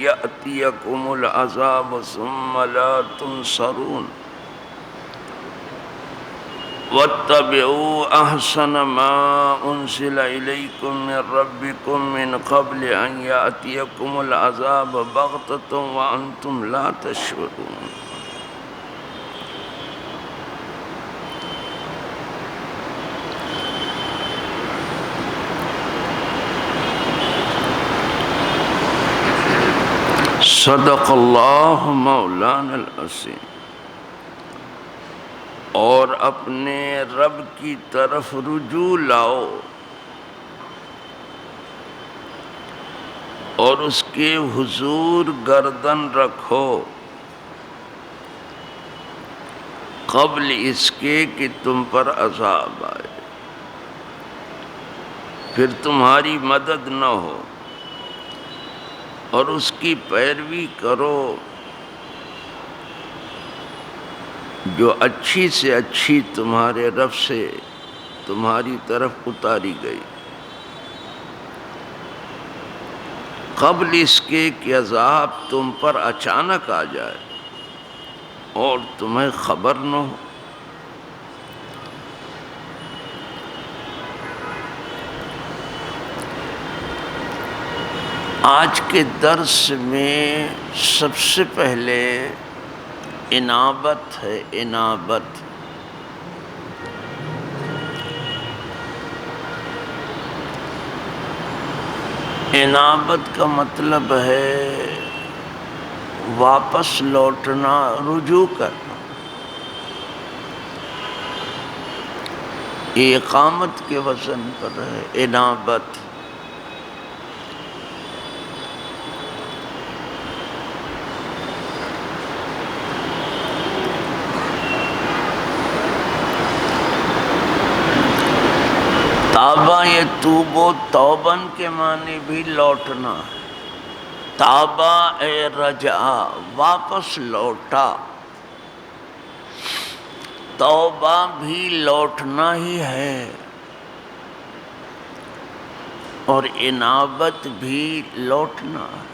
يأتيكم العذاب ثم لا تنصرون واتبعوا أحسن ما أنزل إليكم من ربكم من قبل أن يأتيكم العذاب بغتة وأنتم لا تشعرون. صدق اللہ مولانا العظیم. اور اپنے رب کی طرف رجوع لاؤ اور اس کے حضور گردن رکھو قبل اس کے کہ تم پر عذاب آئے، پھر تمہاری مدد نہ ہو، اور اس کی پیروی کرو جو اچھی سے اچھی تمہارے رب سے تمہاری طرف اتاری گئی، قبل اس کے کہ عذاب تم پر اچانک آ جائے اور تمہیں خبر نہ ہو۔ آج کے درس میں سب سے پہلے انابت ہے، انابت۔ انابت کا مطلب ہے واپس لوٹنا، رجوع کرنا۔ اقامت کے وزن پر ہے انابت۔ تابہ یتوبو، توبن کے معنی بھی لوٹنا ہے۔ تابہ اے رجعہ، واپس لوٹا۔ توبہ بھی لوٹنا ہی ہے اور انابت بھی لوٹنا ہے،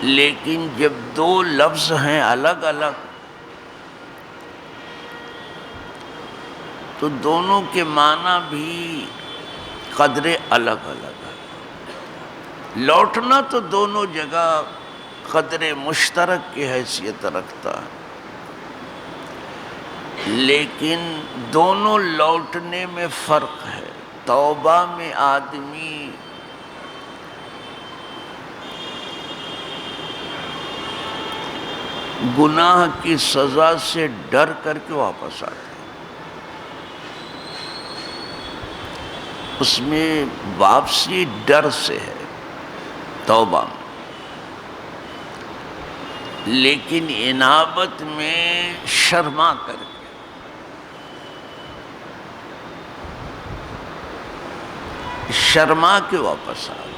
لیکن جب دو لفظ ہیں الگ الگ تو دونوں کے معنی بھی قدر الگ الگ ہے۔ لوٹنا تو دونوں جگہ قدر مشترک کی حیثیت رکھتا ہے، لیکن دونوں لوٹنے میں فرق ہے۔ توبہ میں آدمی گناہ کی سزا سے ڈر کر کے واپس آتا ہے، اس میں واپسی ڈر سے ہے توبہ میں، لیکن انابت میں شرما کر کے، شرما کے واپس آ گئے۔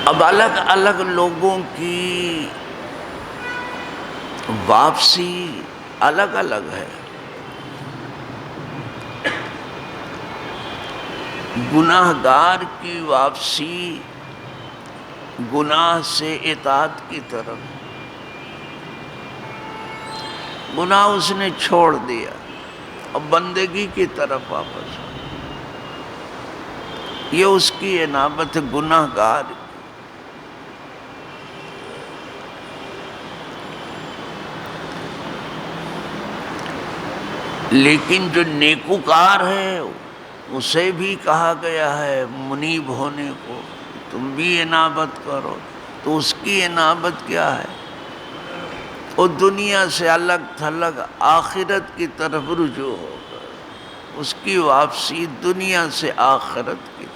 اب الگ الگ لوگوں کی واپسی الگ الگ ہے۔ گناہ گار کی واپسی گناہ سے اطاعت کی طرف، گناہ اس نے چھوڑ دیا اور بندگی کی طرف واپس، یہ اس کی انابت گناہ گار۔ لیکن جو نیکوکار ہے اسے بھی کہا گیا ہے منیب ہونے کو، تم بھی انابت کرو، تو اس کی انابت کیا ہے؟ وہ دنیا سے الگ تھلگ آخرت کی طرف رجوع ہوگا، اس کی واپسی دنیا سے آخرت کی طرف۔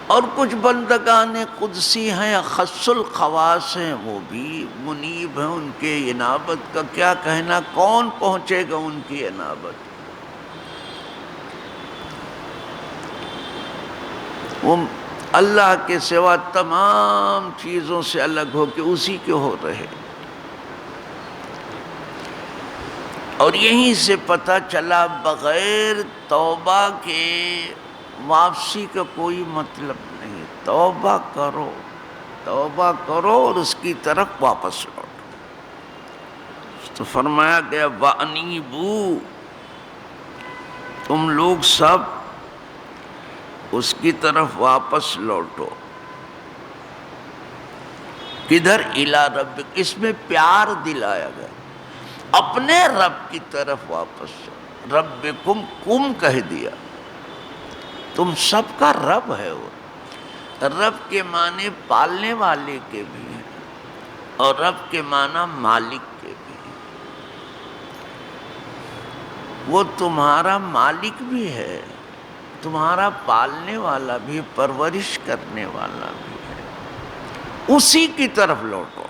اور کچھ بندگان قدسی ہیں، خص الخواص ہیں، وہ بھی منیب ہیں، ان کے انابت کا کیا کہنا، کون پہنچے گا ان کی انابت؟ وہ اللہ کے سوا تمام چیزوں سے الگ ہو کے اسی کے ہو رہے۔ اور یہیں سے پتہ چلا بغیر توبہ کے واپسی کا کوئی مطلب نہیں. توبہ کرو، توبہ کرو اور اس کی طرف واپس لوٹو. تو فرمایا گیا وَأَنِیبُوا، تم لوگ سب اس کی طرف واپس لوٹو. کدھر؟ اِلیٰ ربک. اس میں پیار دلایا گیا، اپنے رب کی طرف واپس. ربکم، کم کہہ دیا، تم سب کا رب ہے. وہ رب کے معنی پالنے والے کے بھی ہیں اور رب کے معنی مالک کے بھی ہیں. وہ تمہارا مالک بھی ہے، تمہارا پالنے والا بھی، پرورش کرنے والا بھی ہے. اسی کی طرف لوٹو.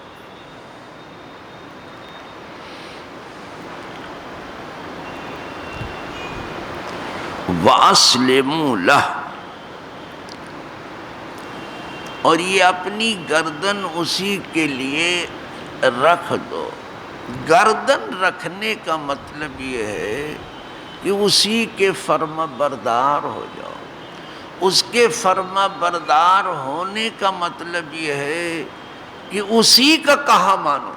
وَأَسْلِمُوا لَهُ، اور یہ اپنی گردن اسی کے لیے رکھ دو. گردن رکھنے کا مطلب یہ ہے کہ اسی کے فرما بردار ہو جاؤ. اس کے فرما بردار ہونے کا مطلب یہ ہے کہ اسی کا کہا مانو،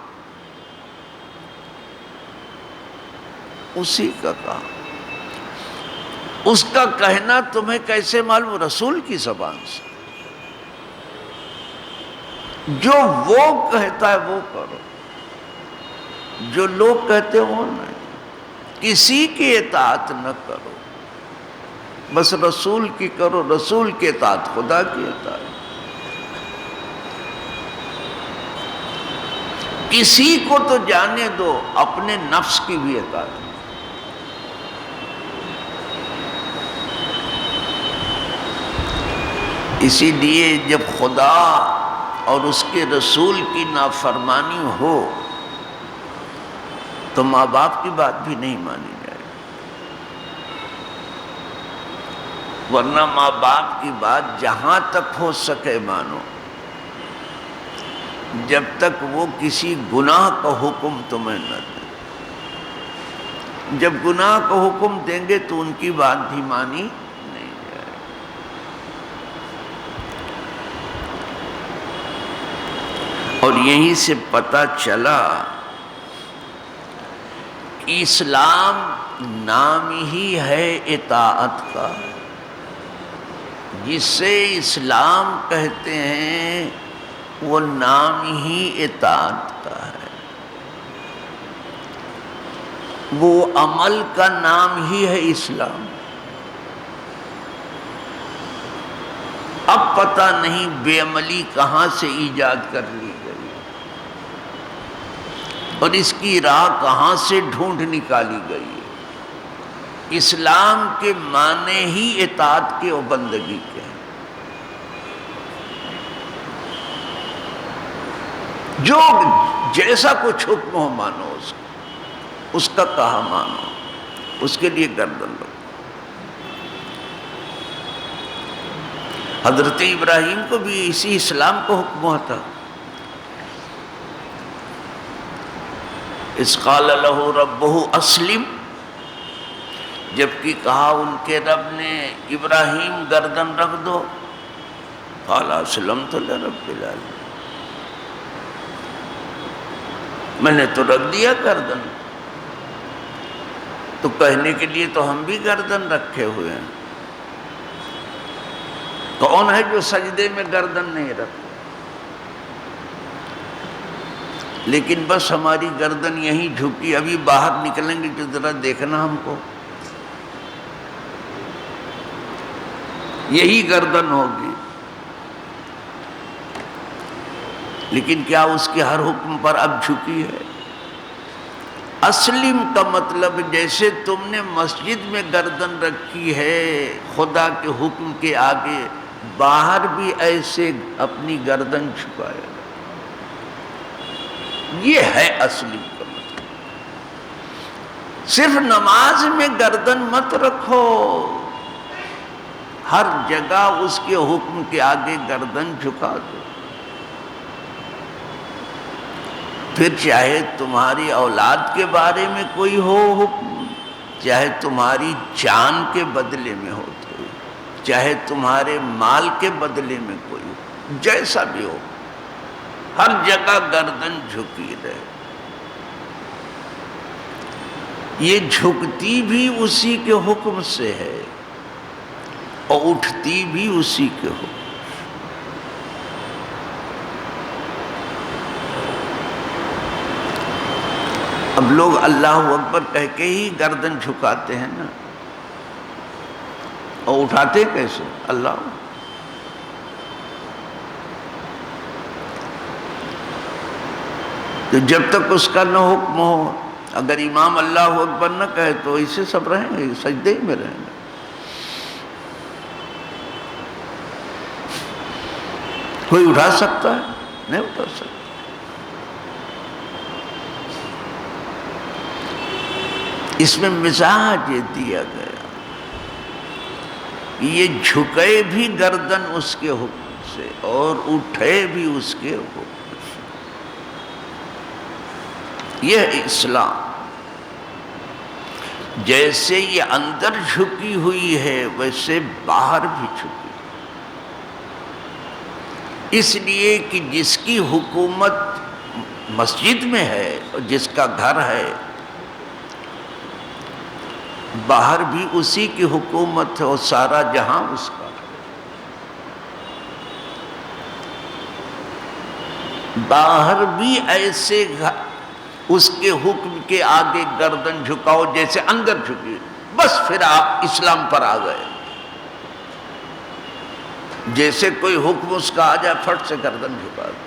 اسی کا کہا. اس کا کہنا تمہیں کیسے معلوم؟ رسول کی زبان سے. جو وہ کہتا ہے وہ کرو، جو لوگ کہتے ہیں وہ نہیں. کسی کی اطاعت نہ کرو، بس رسول کی کرو. رسول کی اطاعت خدا کی اطاعت. کسی کو تو جانے دو، اپنے نفس کی بھی اطاعت. اسی لیے جب خدا اور اس کے رسول کی نافرمانی ہو تو ماں باپ کی بات بھی نہیں مانی جائے، ورنہ ماں باپ کی بات جہاں تک ہو سکے مانو، جب تک وہ کسی گناہ کا حکم تمہیں نہ دے. جب گناہ کا حکم دیں گے تو ان کی بات بھی مانی نہیں جائے. اور یہیں سے پتہ چلا کہ اسلام نام ہی ہے اطاعت کا. جسے اسلام کہتے ہیں وہ نام ہی اطاعت کا ہے. وہ عمل کا نام ہی ہے اسلام. اب پتہ نہیں بے عملی کہاں سے ایجاد کر لی گئی اور اس کی راہ کہاں سے ڈھونڈ نکالی گئی. اسلام کے معنی ہی اطاعت کے و بندگی کے ہیں. جو جیسا کچھ حکم ہو مانو، اس کا کہا مانو، اس کے لیے گردن رکھو. حضرت ابراہیم کو بھی اسی اسلام کو حکم ہوا تھا. اذ قال لہ ربہ اسلم، جبکہ کہا ان کے رب نے ابراہیم گردن رکھ دو. قال اسلمت لرب العالمین، میں نے تو رکھ دیا گردن. تو کہنے کے لیے تو ہم بھی گردن رکھے ہوئے ہیں. کون ہے جو سجدے میں گردن نہیں رکھتا؟ لیکن بس ہماری گردن یہیں جھکی. ابھی باہر نکلیں گے تو ذرا دیکھنا ہم کو، یہی گردن ہوگی. لیکن کیا اس کے ہر حکم پر اب جھکی ہے؟ اسلم کا مطلب جیسے تم نے مسجد میں گردن رکھی ہے خدا کے حکم کے آگے، باہر بھی ایسے اپنی گردن جھکائے. یہ ہے اسلم کا مطلب. صرف نماز میں گردن مت رکھو، ہر جگہ اس کے حکم کے آگے گردن جھکا دو. پھر چاہے تمہاری اولاد کے بارے میں کوئی ہو حکم، چاہے تمہاری جان کے بدلے میں ہو تو، چاہے تمہارے مال کے بدلے میں کوئی ہو، جیسا بھی ہو، ہر جگہ گردن جھکی رہے۔ یہ جھکتی بھی اسی کے حکم سے ہے اور اٹھتی بھی اسی کے حکم۔ اب لوگ اللہ اکبر کہہ کے ہی گردن جھکاتے ہیں نا، اور اٹھاتے کیسے؟ اللہ۔ تو جب تک اس کا نہ حکم ہو، اگر امام اللہ اکبر نہ کہے تو اسے سب رہیں گے، سجدے میں رہیں گے۔ کوئی اٹھا سکتا ہے؟ نہیں اٹھا سکتا۔ اس میں مزاج یہ دیا گیا، یہ جھکے بھی گردن اس کے حکم سے اور اٹھے بھی اس کے حکم سے۔ یہ اسلام جیسے یہ اندر جھکی ہوئی ہے ویسے باہر بھی جھکی، اس لیے کہ جس کی حکومت مسجد میں ہے اور جس کا گھر ہے، باہر بھی اسی کی حکومت ہے اور سارا جہاں اس کا ہے۔ باہر بھی ایسے اس کے حکم کے آگے گردن جھکاؤ جیسے اندر جھکی، بس پھر آپ اسلام پر آ گئے۔ جیسے کوئی حکم اس کا آ جائے فٹ سے گردن جھکا دو۔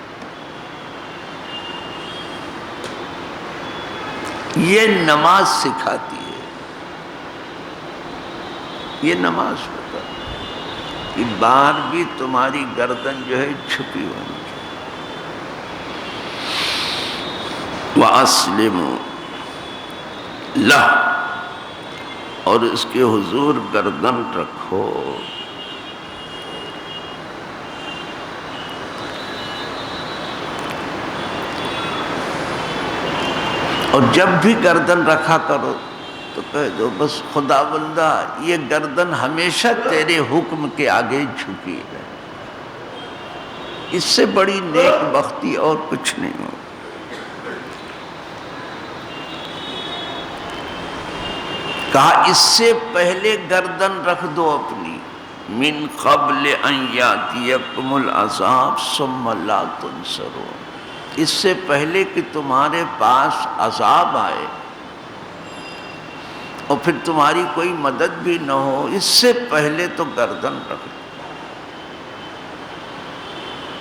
یہ نماز سکھاتی ہے، یہ نماز بتاتی ہے کہ باہر بھی تمہاری گردن جو ہے جھکی ہونی چاہیے۔ وَأَسْلِمُوا لَهُ، اور اس کے حضور گردن رکھو۔ اور جب بھی گردن رکھا کرو تو کہہ دو بس خدا بندہ یہ گردن ہمیشہ تیرے حکم کے آگے جھکی رہے۔ اس سے بڑی نیک بختی اور کچھ نہیں ہو۔ کہا اس سے پہلے گردن رکھ دو اپنی، من قبل ان یاتیکم العذاب ثم لا تنصرون، اس سے پہلے کہ تمہارے پاس عذاب آئے اور پھر تمہاری کوئی مدد بھی نہ ہو، اس سے پہلے تو گردن رکھ دو۔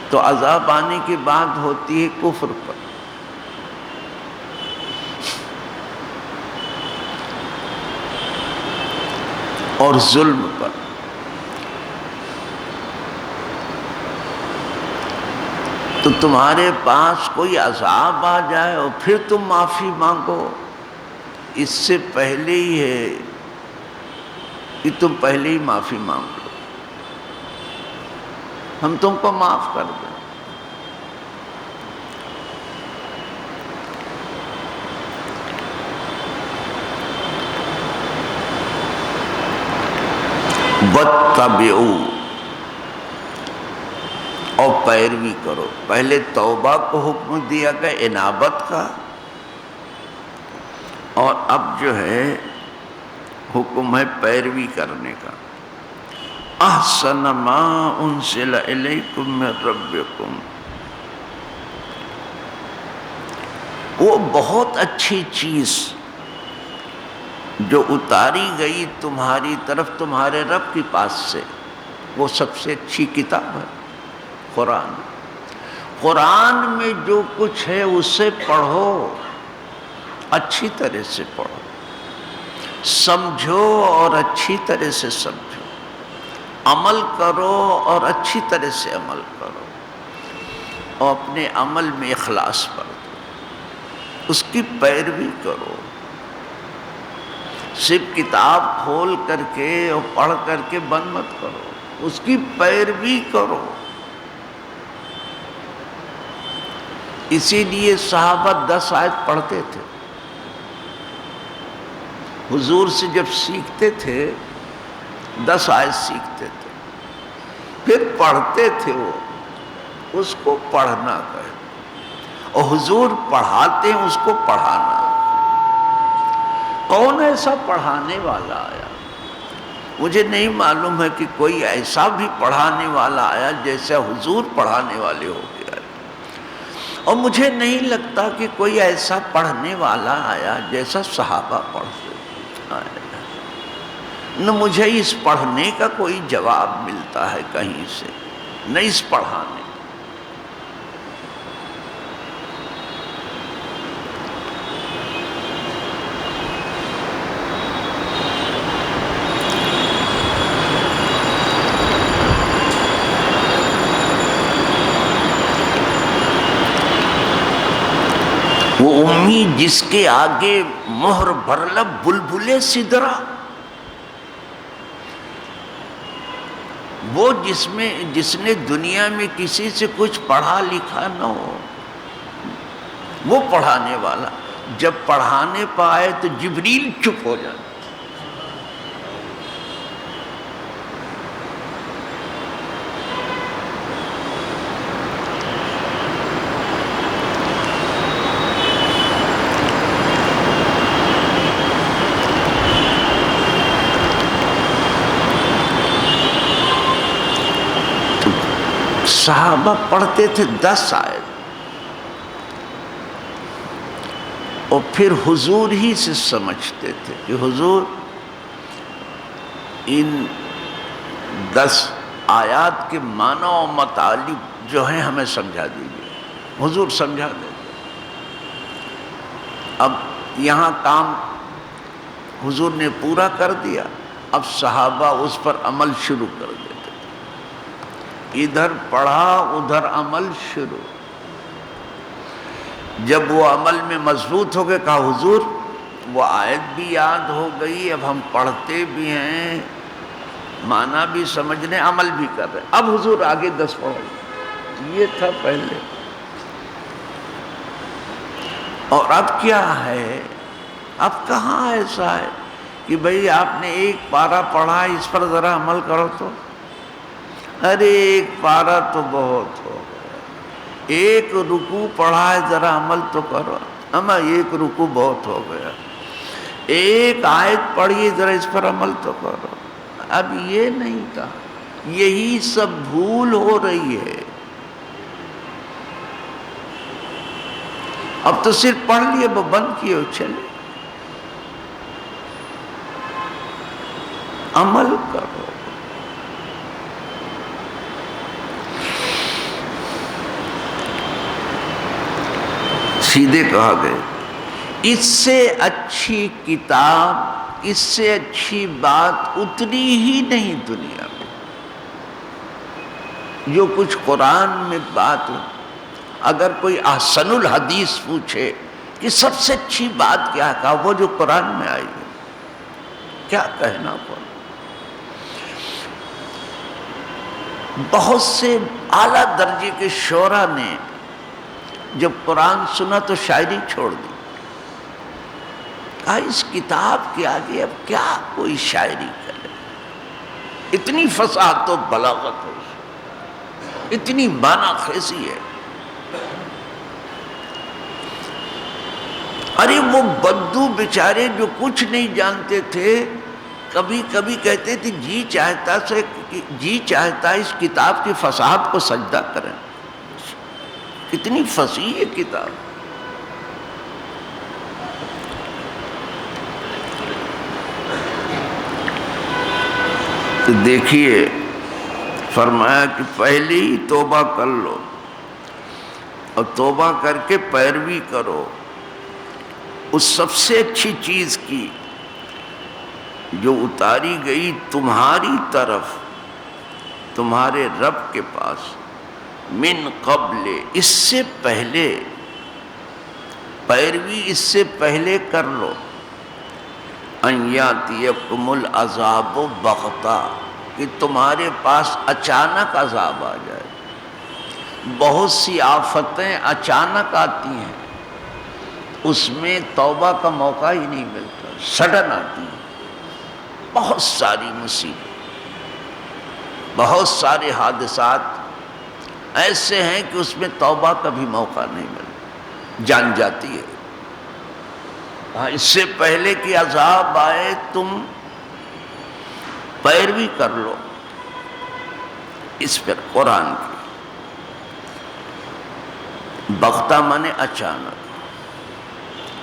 تو عذاب آنے کی بات ہوتی ہے کفر پر، اور ظلم پر۔ تو تمہارے پاس کوئی عذاب آ جائے اور پھر تم معافی مانگو، اس سے پہلے ہی ہے کہ تم پہلے ہی معافی مانگ لو، ہم تم کو معاف کر دیں۔ وَاتَّبِعُوا، اور پیروی کرو۔ پہلے توبہ کو حکم دیا گیا انابت کا، اور اب جو ہے حکم ہے پیروی کرنے کا۔ احسن ما انزل الیکم من ربکم، وہ بہت اچھی چیز جو اتاری گئی تمہاری طرف تمہارے رب کے پاس سے، وہ سب سے اچھی کتاب ہے قرآن۔ قرآن میں جو کچھ ہے اسے پڑھو، اچھی طرح سے پڑھو، سمجھو اور اچھی طرح سے سمجھو، عمل کرو اور اچھی طرح سے عمل کرو، اور اپنے عمل میں اخلاص پر دو، اس کی پیروی کرو۔ صرف کتاب کھول کر کے اور پڑھ کر کے بند مت کرو، اس کی پیروی کرو۔ اسی لیے صحابہ 10 آیت پڑھتے تھے، حضور سے جب سیکھتے تھے 10 آیت سیکھتے تھے، پھر پڑھتے تھے، وہ اس کو پڑھنا کہتے، اور حضور پڑھاتے ہیں اس کو پڑھانا۔ کون ایسا پڑھانے والا آیا؟ مجھے نہیں معلوم ہے کہ کوئی ایسا بھی پڑھانے والا آیا جیسا حضور پڑھانے والے ہو گیا، اور مجھے نہیں لگتا کہ کوئی ایسا پڑھنے والا آیا جیسا صحابہ پڑھتے آئے۔ نہ مجھے اس پڑھنے کا کوئی جواب ملتا ہے کہیں سے، نہ اس پڑھانے۔ وہ امی جس کے آگے مہر بھرلب بلبلے سدرا، وہ جس نے دنیا میں کسی سے کچھ پڑھا لکھا نہ ہو، وہ پڑھانے والا جب پڑھانے پائے تو جبریل چپ ہو جاتا۔ صحابہ پڑھتے تھے 10 آیت، اور پھر حضور ہی سے سمجھتے تھے کہ حضور ان 10 آیات کے معنی و مطالب جو ہیں ہمیں سمجھا دیجیے۔ حضور سمجھا دیتے۔ اب یہاں کام حضور نے پورا کر دیا، اب صحابہ اس پر عمل شروع کر دیتے، ادھر پڑھا ادھر عمل شروع۔ جب وہ عمل میں مضبوط ہو گئے، کہا حضور وہ آیت بھی یاد ہو گئی، اب ہم پڑھتے بھی ہیں، معنی بھی سمجھ رہے ہیں، عمل بھی کر رہے ہیں، اب حضور آگے 10 پڑھو۔ یہ تھا پہلے، اور اب کیا ہے؟ اب کہاں ایسا ہے کہ بھئی آپ نے ایک پارہ پڑھا، اس پر ذرا عمل کرو تو، ارے ایک پارہ تو بہت ہو گیا، ایک رکوع پڑھا ہے ذرا عمل تو کرو، اما ایک رکوع بہت ہو گیا، ایک آیت پڑھیے ذرا اس پر عمل تو کرو۔ اب یہ نہیں کہا، یہی سب بھول ہو رہی ہے۔ اب تو صرف پڑھ لیے، وہ بند کیے ہو، چلے عمل کرو۔ سیدھے کہا گئے، اس سے اچھی کتاب، اس سے اچھی بات اتنی ہی نہیں دنیا میں۔ جو کچھ قرآن میں بات ہو، اگر کوئی احسن الحدیث پوچھے کہ سب سے اچھی بات کیا کہا، وہ جو قرآن میں آئی ہے، کیا کہنا پڑا۔ بہت سے اعلیٰ درجے کے شعراء نے جب قرآن سنا تو شاعری چھوڑ دی، کہا اس کتاب کے آگے اب کیا کوئی شاعری کرے، اتنی فصاحت و بلاغت ہے، اتنی معنی خیزی ہے۔ ارے وہ بدو بیچارے جو کچھ نہیں جانتے تھے، کبھی کبھی کہتے تھے جی چاہتا اس کتاب کی فصاحت کو سجدہ کریں، کتنی فصیح ہے کتاب۔ تو دیکھیے فرمایا کہ پہلے ہی توبہ کر لو، اور توبہ کر کے پیروی کرو اس سب سے اچھی چیز کی جو اتاری گئی تمہاری طرف، تمہارے رب کے پاس، من قبل، اس سے پہلے، پیروی اس سے پہلے کر لو، ان یاتیکم العذاب بغتہ، کہ تمہارے پاس اچانک عذاب آ جائے۔ بہت سی آفتیں اچانک آتی ہیں، اس میں توبہ کا موقع ہی نہیں ملتا، سڈن آتی ہیں، بہت ساری مصیبت، بہت سارے حادثات ایسے ہیں کہ اس میں توبہ کا بھی موقع نہیں ملتا، جان جاتی ہے۔ اس سے پہلے کہ عذاب آئے تم پیروی کر لو اس پر قرآن کی۔ بغتہ مانے اچانک،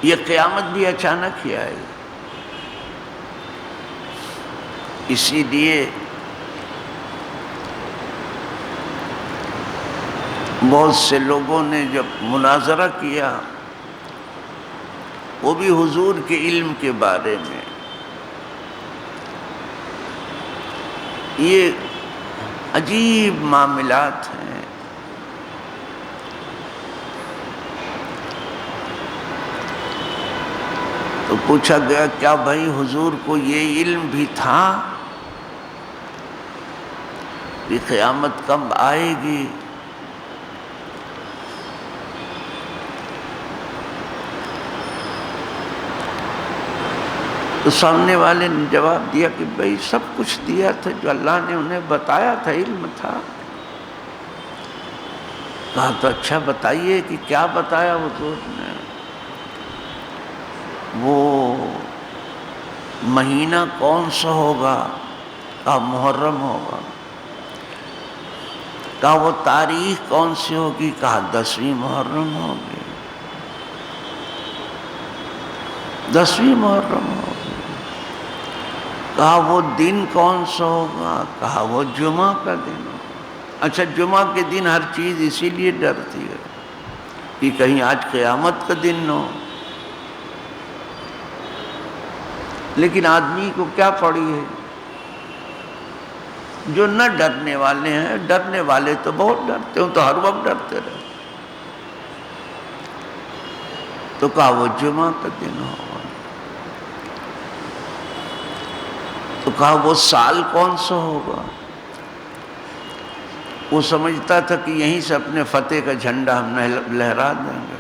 یہ قیامت بھی اچانک ہی آئے گی۔ اسی لیے بہت سے لوگوں نے جب مناظرہ کیا، وہ بھی حضور کے علم کے بارے میں، یہ عجیب معاملات ہیں۔ تو پوچھا گیا کیا بھائی حضور کو یہ علم بھی تھا کہ قیامت کب آئے گی؟ تو سامنے والے نے جواب دیا کہ بھائی سب کچھ دیا تھا جو اللہ نے انہیں بتایا تھا، علم تھا۔ کہا تو اچھا بتائیے کہ کیا بتایا حضور نے؟ وہ مہینہ کون سا ہوگا؟ کہا محرم ہوگا۔ کہا وہ تاریخ کون سی ہوگی؟ کہا 10ویں محرم ہوگی، 10ویں محرم ہوگی۔ کہا وہ دن کون سا ہوگا؟ کہا وہ جمعہ کا دن ہوگا۔ اچھا جمعہ کے دن ہر چیز اسی لیے ڈرتی ہے کہ کہیں آج قیامت کا دن نہ ہو، لیکن آدمی کو کیا پڑی ہے؟ جو نہ ڈرنے والے ہیں، ڈرنے والے تو بہت ڈرتے ہوں، تو ہر وقت ڈرتے رہے۔ تو کہا وہ جمعہ کا دن ہوگا۔ تو کہا وہ سال کون سا ہوگا؟ وہ سمجھتا تھا کہ یہیں سے اپنے فتح کا جھنڈا ہم لہرا دیں گے۔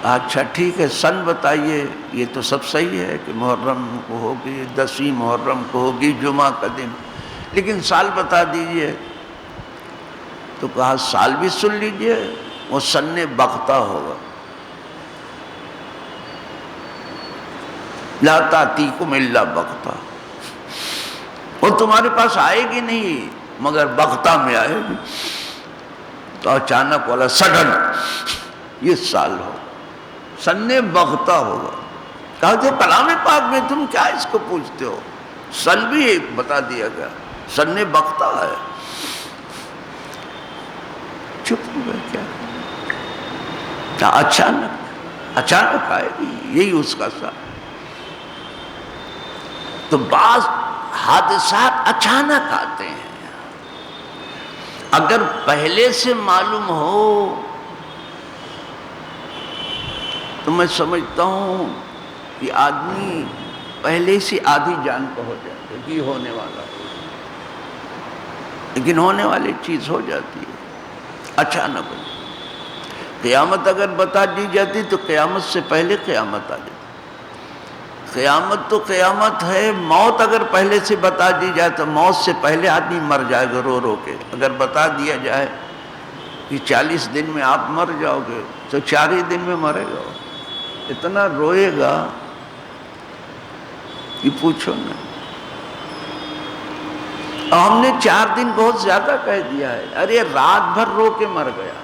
اچھا ٹھیک ہے، سن بتائیے۔ یہ تو سب صحیح ہے کہ محرم کو ہوگی، 10ویں محرم کو ہوگی، جمعہ کا دن، لیکن سال بتا دیجئے۔ تو کہا سال بھی سن لیجئے، وہ سن بغتہ ہوگا۔ لا تأتیکم الا بغتہ، وہ تمہارے پاس آئے گی نہیں مگر بغتہ میں آئے گی۔ تو اچانک والا سڈن یہ سال ہو، سن بغتہ ہوگا۔ کہا کہ کلام پاک میں تم کیا اس کو پوچھتے ہو؟ سن بھی ایک بتا دیا گیا، سن بغتہ ہے۔ چپ ہو گئے، کیا اچانک آئے گی، یہی اس کا سال۔ تو بعض حادثات اچانک آتے ہیں، اگر پہلے سے معلوم ہو تو میں سمجھتا ہوں کہ آدمی پہلے سے آدھی جان کو ہو جاتا ہے کہ یہ ہونے والا ہے، لیکن ہونے والی چیز ہو جاتی ہے، اچانک ہو جاتی۔ قیامت اگر بتا دی جاتی تو قیامت سے پہلے قیامت آ جاتی۔ قیامت تو قیامت ہے، موت اگر پہلے سے بتا دی جائے تو موت سے پہلے آدمی مر جائے گا رو رو کے۔ اگر بتا دیا جائے کہ 40 دن میں آپ مر جاؤ گے تو 4 ہی دن میں مرے گا، اتنا روئے گا کہ پوچھو نہیں۔ ہم نے 4 دن بہت زیادہ کہہ دیا ہے، ارے رات بھر رو کے مر گیا،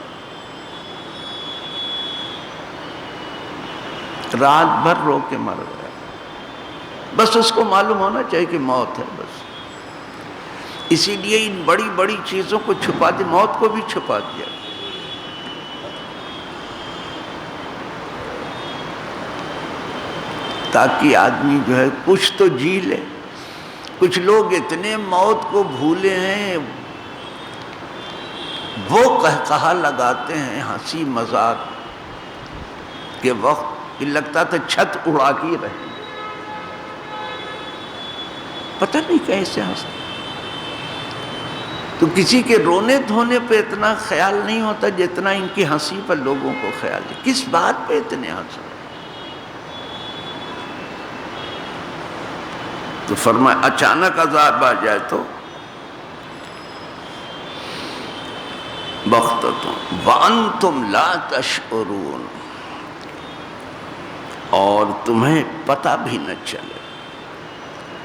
رات بھر رو کے مر گیا، بس اس کو معلوم ہونا چاہیے کہ موت ہے بس۔ اسی لیے ان بڑی بڑی چیزوں کو چھپا دی، موت کو بھی چھپا دیا، تاکہ آدمی جو ہے کچھ تو جی لے۔ کچھ لوگ اتنے موت کو بھولے ہیں، وہ کہا لگاتے ہیں ہنسی مذاق کے وقت کہ لگتا تھا چھت اڑا کے رہے، پتہ نہیں کیسے ہنستے۔ تو کسی کے رونے دھونے پہ اتنا خیال نہیں ہوتا جتنا ان کی ہنسی پر لوگوں کو خیال ہے. کس بات پہ اتنے ہنس رہے؟ تو فرمایا اچانک عذاب آ جائے تو بغتۃ وانتم لا تشعرون، اور تمہیں پتہ بھی نہ چلے.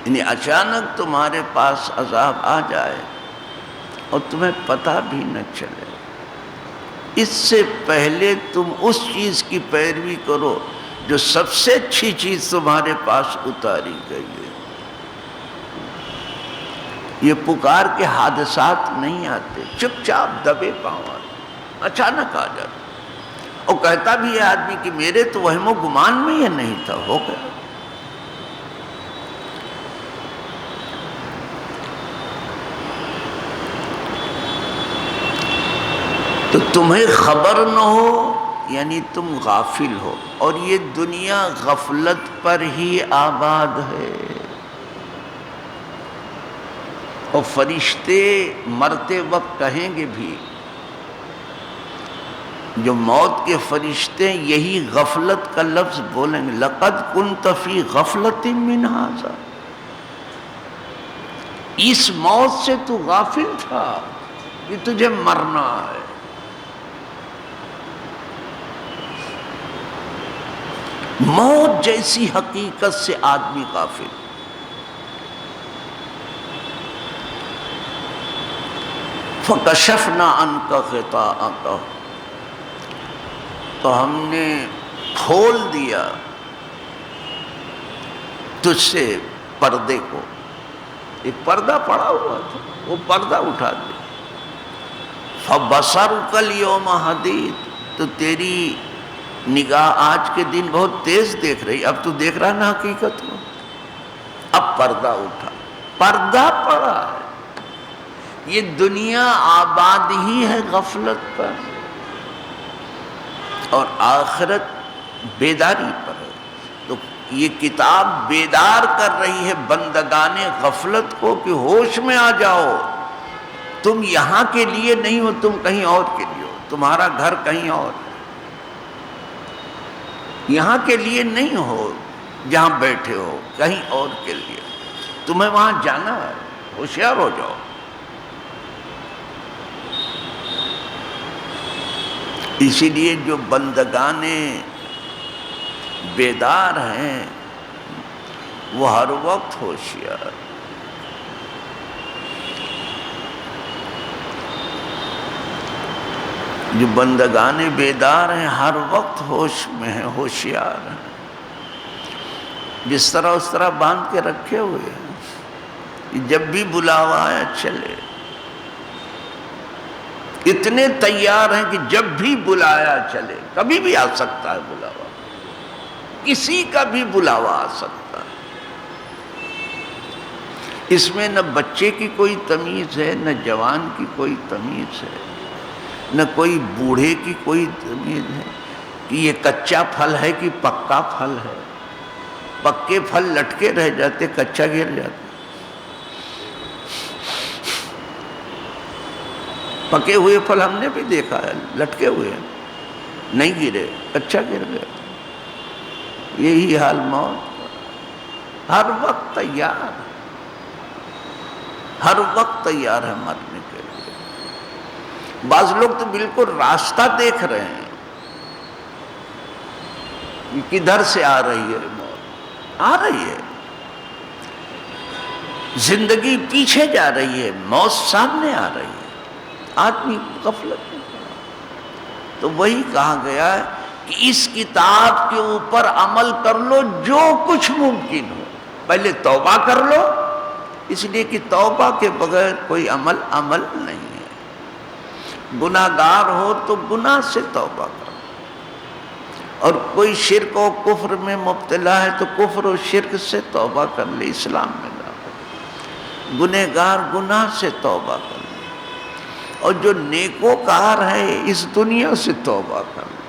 یعنی اچانک تمہارے پاس عذاب آ جائے اور تمہیں پتہ بھی نہ چلے. اس سے پہلے تم اس چیز کی پیروی کرو جو سب سے اچھی چیز تمہارے پاس اتاری گئی ہے. یہ پکار کے حادثات نہیں آتے، چپ چاپ دبے پاؤں آتے، اچانک آ جاتے. اور کہتا بھی ہے آدمی کہ میرے تو وہم و گمان میں یہ نہیں تھا، ہو گیا. تو تمہیں خبر نہ ہو یعنی تم غافل ہو، اور یہ دنیا غفلت پر ہی آباد ہے. اور فرشتے مرتے وقت کہیں گے بھی، جو موت کے فرشتے یہی غفلت کا لفظ بولیں گے، لقد كنت في غفلة من هذا، اس موت سے تو غافل تھا کہ تجھے مرنا ہے. موت جیسی حقیقت سے آدمی غافل. فَكَشَفْنَا عَنْكَ غِطَاءَكَ، تو ہم نے کھول دیا تجھ سے پردے کو. ایک پردہ پڑا ہوا تھا، وہ پردہ اٹھا دیا. فَبَصَرُكَ الْيَوْمَ حَدِيدٌ، تو تیری نگاہ آج کے دن بہت تیز دیکھ رہی. اب تو دیکھ رہا نا حقیقت کو. اب پردہ اٹھا، پردہ پڑا ہے. یہ دنیا آباد ہی ہے غفلت پر، اور آخرت بیداری پر ہے. تو یہ کتاب بیدار کر رہی ہے بندگان غفلت کو کہ ہوش میں آ جاؤ. تم یہاں کے لیے نہیں ہو، تم کہیں اور کے لیے ہو. تمہارا گھر کہیں اور ہے، یہاں کے لیے نہیں ہو جہاں بیٹھے ہو، کہیں اور کے لیے. تمہیں وہاں جانا ہے، ہوشیار ہو جاؤ. اسی لیے جو بندگان بیدار ہیں وہ ہر وقت ہوشیار. جو بندگان بیدار ہیں ہر وقت ہوش میں ہیں، ہوشیار ہیں. جس طرح اس طرح باندھ کے رکھے ہوئے ہیں، جب بھی بلاوا آیا چلے. اتنے تیار ہیں کہ جب بھی بلایا چلے. کبھی بھی آ سکتا ہے بلاوا، کسی کا بھی بلاوا آ سکتا ہے. اس میں نہ بچے کی کوئی تمیز ہے، نہ جوان کی کوئی تمیز ہے، نہ کوئی بوڑھے کی کوئی تمیز ہے کہ یہ کچا پھل ہے کہ پکا پھل ہے. پکے پھل لٹکے رہ جاتے، کچا گر جاتا. پکے ہوئے پھل ہم نے بھی دیکھا ہے، لٹکے ہوئے ہیں، نہیں گرے، کچا گر گئے. یہی حال موت، ہر وقت تیار، ہر وقت تیار ہے مرنے کے لیے. بعض لوگ تو بالکل راستہ دیکھ رہے ہیں کہ کدھر سے آ رہی ہے موت. آ رہی ہے، زندگی پیچھے جا رہی ہے، موت سامنے آ رہی ہے. آدمی غفلت میں پڑا. تو وہی کہا گیا ہے کہ اس کتاب کے اوپر عمل کر لو جو کچھ ممکن ہو. پہلے توبہ کر لو، اس لیے کہ توبہ کے بغیر کوئی عمل نہیں ہے. گناہ گار ہو تو گناہ سے توبہ کرو، اور کوئی شرک و کفر میں مبتلا ہے تو کفر و شرک سے توبہ کر لے، اسلام میں داخل. گنہگار گناہ سے توبہ کر لے، اور جو نیکوکار ہے اس دنیا سے توبہ کر لے.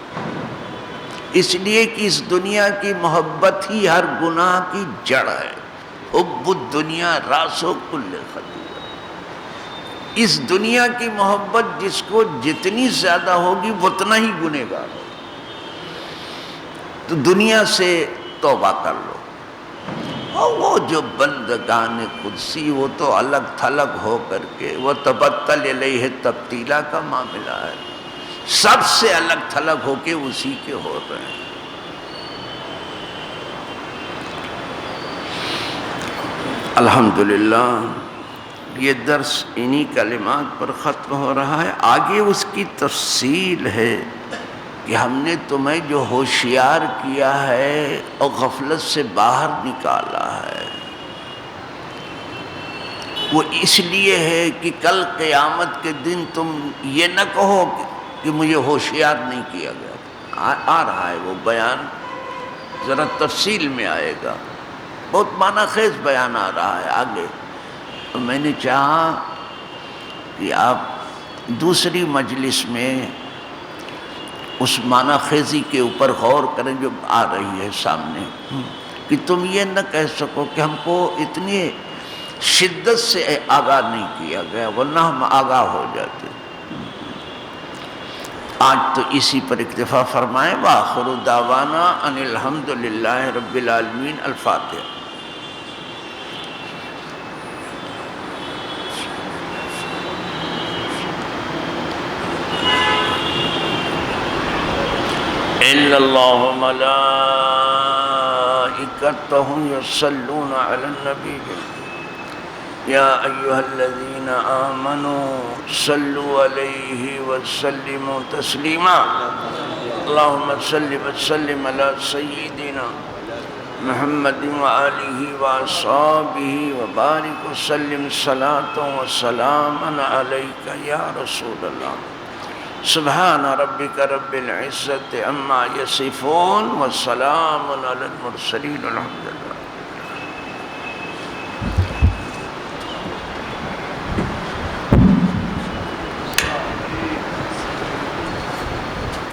اس لیے کہ اس دنیا کی محبت ہی ہر گناہ کی جڑ ہے. حب الدنیا راس و کل خطیئہ. اس دنیا کی محبت جس کو جتنی زیادہ ہوگی اتنا ہی گنہگار ہوگا. تو دنیا سے توبہ کر لو. اور وہ جو بندگان قدسی وہ تو الگ تھلگ ہو کر کے وہ تبتل الیہ تبتیلا کا معاملہ ہے، سب سے الگ تھلگ ہو کے اسی کے ہو رہے ہیں. الحمدللہ یہ درس انہی کلمات پر ختم ہو رہا ہے. آگے اس کی تفصیل ہے کہ ہم نے تمہیں جو ہوشیار کیا ہے اور غفلت سے باہر نکالا ہے وہ اس لیے ہے کہ کل قیامت کے دن تم یہ نہ کہو کہ مجھے ہوشیار نہیں کیا گیا. آ رہا ہے وہ بیان، ذرا تفصیل میں آئے گا، بہت معنی خیز بیان آ رہا ہے آگے. میں نے چاہا کہ آپ دوسری مجلس میں اس معنی خیزی کے اوپر غور کریں جو آ رہی ہے سامنے، کہ تم یہ نہ کہہ سکو کہ ہم کو اتنی شدت سے آگاہ نہیں کیا گیا ورنہ ہم آگاہ ہو جاتے. آج تو اسی پر اکتفا فرمائیں. وآخر دعوانا ان الحمد للہ رب العالمین. الفاتحہ. إِنَّ اللَّهَ وَمَلَائِكَتَهُ يُصَلُّونَ عَلَى النَّبِيِّ يَا أَيُّهَا الَّذِينَ آمَنُوا صَلُّوا عَلَيْهِ وَسَلِّمُوا تَسْلِيمًا. اللهم صل وسلم على سيدنا محمد وآله وأصحابه وبارك وسلم صلاة وسلاما عليك يا رسول الله. سبحان ربك رب العزة عما يصفون وسلام على المرسلين. الحمد لله.